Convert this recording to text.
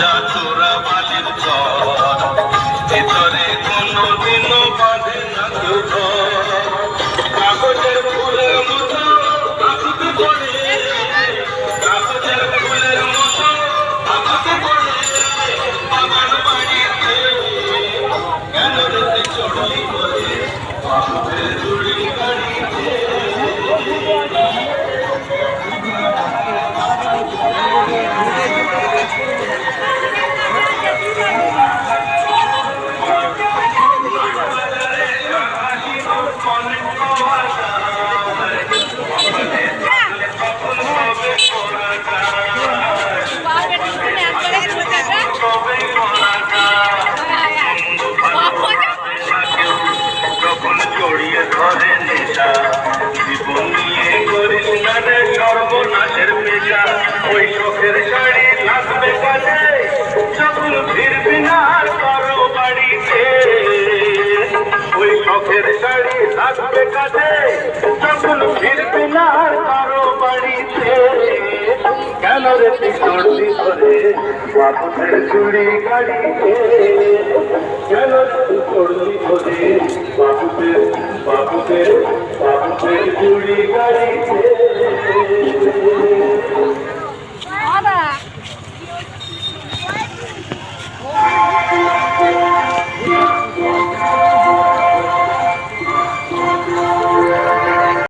ভাঙা চোরা বালির চর, ভিতরে কোনোদিনও বাঁধে না কেউ ঘর। কাগজের ফুলের মতো আকুতি পড়ে, কাগজের ফুলের মতো আকুতি পড়ে বাগান বাড়িতে। কেন রেতে চড়লি করে বাবুদের চুড়ি গাড়িতে। সর্বনাশের পেশা ওই শখের শাড়ি লাগবে কাজে, যখন ফিরবি না কারো বাড়িতে। ওই শখের শাড়ি লাগবে কাজে, যখন ফিরবি না কারো বাড়িতে। কেন রে তুই চড়লি ধরে বাবুদের চুড়ি গাড়িতে। কেন তুই চড়লি ধরে বাবুদের বাবুদের বাবুদের চুড়ি গাড়িতে।